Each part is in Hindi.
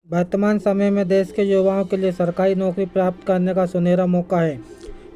वर्तमान समय में देश के युवाओं के लिए सरकारी नौकरी प्राप्त करने का सुनहरा मौका है,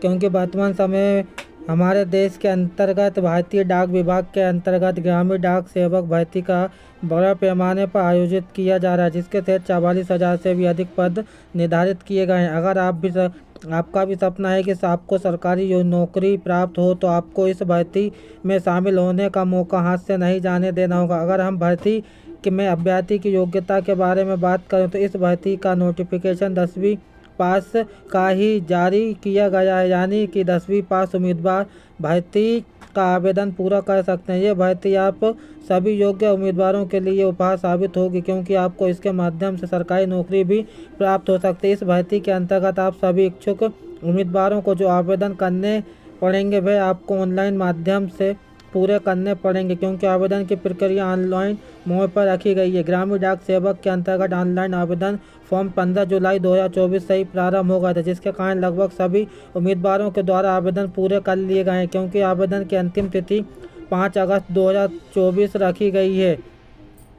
क्योंकि वर्तमान समय हमारे देश के अंतर्गत भारतीय डाक विभाग के अंतर्गत ग्रामीण डाक सेवक भर्ती का बड़ा पैमाने पर आयोजित किया जा रहा है, जिसके तहत 44,000 से भी अधिक पद निर्धारित किए गए हैं। अगर आपका भी सपना है कि आपको सरकारी नौकरी प्राप्त हो, तो आपको इस भर्ती में शामिल होने का मौका हाथ से नहीं जाने देना होगा। अगर हम भर्ती कि मैं अभ्यर्थी की योग्यता के बारे में बात करूं, तो इस भर्ती का नोटिफिकेशन 10वीं पास का ही जारी किया गया है, यानी कि 10वीं पास उम्मीदवार भर्ती का आवेदन पूरा कर सकते हैं। ये भर्ती आप सभी योग्य उम्मीदवारों के लिए उपहार साबित होगी, क्योंकि आपको इसके माध्यम से सरकारी नौकरी भी प्राप्त हो सकती है। इस भर्ती के अंतर्गत आप सभी इच्छुक उम्मीदवारों को जो आवेदन करने पड़ेंगे वह आपको ऑनलाइन माध्यम से पूरे करने पड़ेंगे, क्योंकि आवेदन की प्रक्रिया ऑनलाइन मोड पर रखी गई है। ग्रामीण डाक सेवक के अंतर्गत ऑनलाइन आवेदन फॉर्म 15 जुलाई 2024 से ही प्रारंभ हो गया था, जिसके कारण लगभग सभी उम्मीदवारों के द्वारा आवेदन पूरे कर लिए गए हैं, क्योंकि आवेदन की अंतिम तिथि 5 अगस्त 2024 रखी गई है,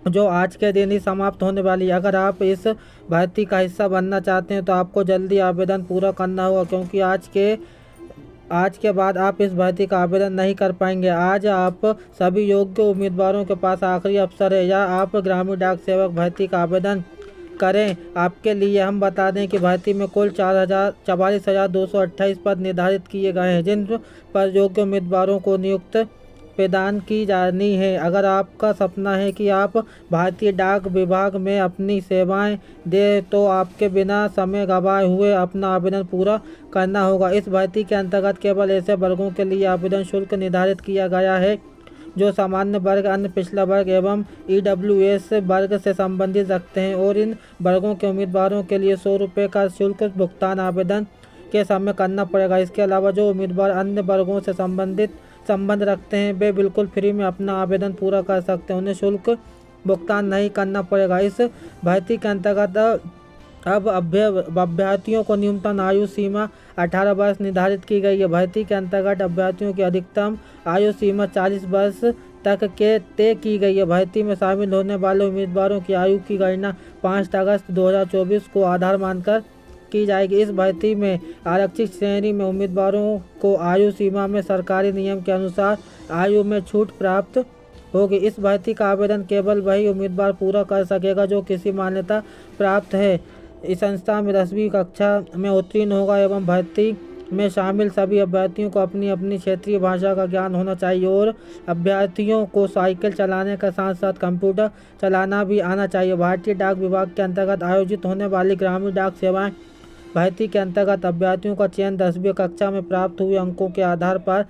जो आज के दिन ही समाप्त होने वाली है। अगर आप इस भर्ती का हिस्सा बनना चाहते हैं तो आपको जल्दी आवेदन पूरा करना होगा, क्योंकि आज के बाद आप इस भर्ती का आवेदन नहीं कर पाएंगे। आज आप सभी योग्य उम्मीदवारों के पास आखिरी अवसर है, या आप ग्रामीण डाक सेवक भर्ती का आवेदन करें। आपके लिए हम बता दें कि भर्ती में कुल 44,228 पद निर्धारित किए गए हैं, जिन पर योग्य उम्मीदवारों को नियुक्ति प्रदान की जानी है। अगर आपका सपना है कि आप भारतीय डाक विभाग में अपनी सेवाएं दें, तो आपके बिना समय गंवाए हुए अपना आवेदन पूरा करना होगा। इस भर्ती के अंतर्गत केवल ऐसे वर्गों के लिए आवेदन शुल्क निर्धारित किया गया है जो सामान्य वर्ग, अन्य पिछड़ा वर्ग एवं EWS वर्ग से संबंधित रखते हैं, और इन वर्गों के उम्मीदवारों के लिए 100 रुपये का शुल्क भुगतान आवेदन के समय करना पड़ेगा। इसके अलावा जो उम्मीदवार अन्य वर्गों से संबंध रखते हैं वे बिल्कुल फ्री में अपना आवेदन पूरा कर सकते हैं, उन्हें शुल्क भुगतान नहीं करना पड़ेगा। इस भर्ती के अंतर्गत अब अभ्यर्थियों को न्यूनतम आयु सीमा 18 वर्ष निर्धारित की गई है। भर्ती के अंतर्गत अभ्यर्थियों की अधिकतम आयु सीमा 40 वर्ष तक के तय की गई है। भर्ती में शामिल होने वाले उम्मीदवारों की आयु की गणना 5 अगस्त 2024 को आधार मानकर की जाएगी। इस भर्ती में आरक्षित श्रेणी में उम्मीदवारों को आयु सीमा में सरकारी नियम के अनुसार आयु में छूट प्राप्त होगी। इस भर्ती का आवेदन केवल वही उम्मीदवार पूरा कर सकेगा जो किसी मान्यता प्राप्त है इस संस्था में 10वीं कक्षा में उत्तीर्ण होगा, एवं भर्ती में शामिल सभी अभ्यर्थियों को अपनी अपनी क्षेत्रीय भाषा का ज्ञान होना चाहिए, और अभ्यर्थियों को साइकिल चलाने के साथ साथ कंप्यूटर चलाना भी आना चाहिए। भारतीय डाक विभाग के अंतर्गत आयोजित होने वाली ग्रामीण डाक सेवाएं भर्ती के अंतर्गत अभ्यर्थियों का चयन 10वीं कक्षा में प्राप्त हुए अंकों के आधार पर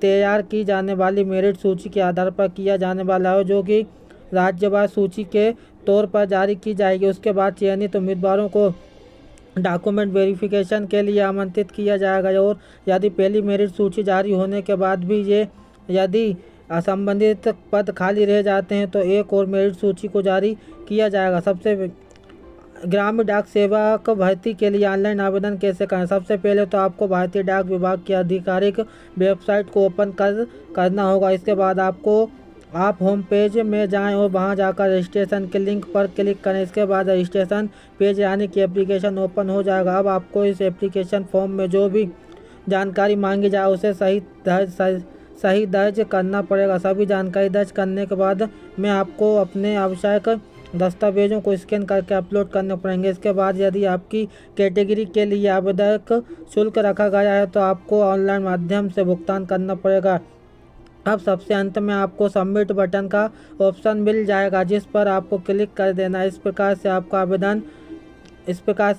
तैयार की जाने वाली मेरिट सूची के आधार पर किया जाने वाला है, जो कि राज्यवार सूची के तौर पर जारी की जाएगी। उसके बाद चयनित उम्मीदवारों को डॉक्यूमेंट वेरिफिकेशन के लिए आमंत्रित किया जाएगा, और यदि पहली मेरिट सूची जारी होने के बाद भी यदि असंबंधित पद खाली रह जाते हैं तो एक और मेरिट सूची को जारी किया जाएगा। ग्रामीण डाक सेवक भर्ती के लिए ऑनलाइन आवेदन कैसे करें? सबसे पहले तो आपको भारतीय डाक विभाग की आधिकारिक वेबसाइट को ओपन करना होगा। इसके बाद आप होम पेज में जाएं और वहां जाकर रजिस्ट्रेशन के लिंक पर क्लिक करें। इसके बाद रजिस्ट्रेशन पेज यानी कि एप्लीकेशन ओपन हो जाएगा। अब आपको इस एप्लीकेशन फॉर्म में जो भी जानकारी मांगी जाए उसे सही दर्ज करना पड़ेगा। सभी जानकारी दर्ज करने के बाद में आपको अपने आवश्यक दस्तावेजों को स्कैन करके अपलोड करने पड़ेंगे। इसके बाद यदि आपकी कैटेगरी के लिए आवेदक शुल्क रखा गया है तो आपको ऑनलाइन माध्यम से भुगतान करना पड़ेगा। अब सबसे अंत में आपको सबमिट बटन का ऑप्शन मिल जाएगा, जिस पर आपको क्लिक कर देना। इस प्रकार से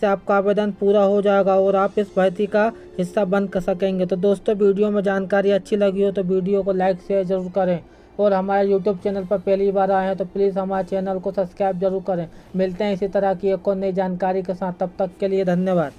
आपका आवेदन पूरा हो जाएगा और आप इस भर्ती का हिस्सा बन सकेंगे। तो दोस्तों, वीडियो में जानकारी अच्छी लगी हो तो वीडियो को लाइक शेयर जरूर करें, और हमारे YouTube चैनल पर पहली बार आए हैं तो प्लीज़ हमारे चैनल को सब्सक्राइब जरूर करें। मिलते हैं इसी तरह की एक और नई जानकारी के साथ, तब तक के लिए धन्यवाद।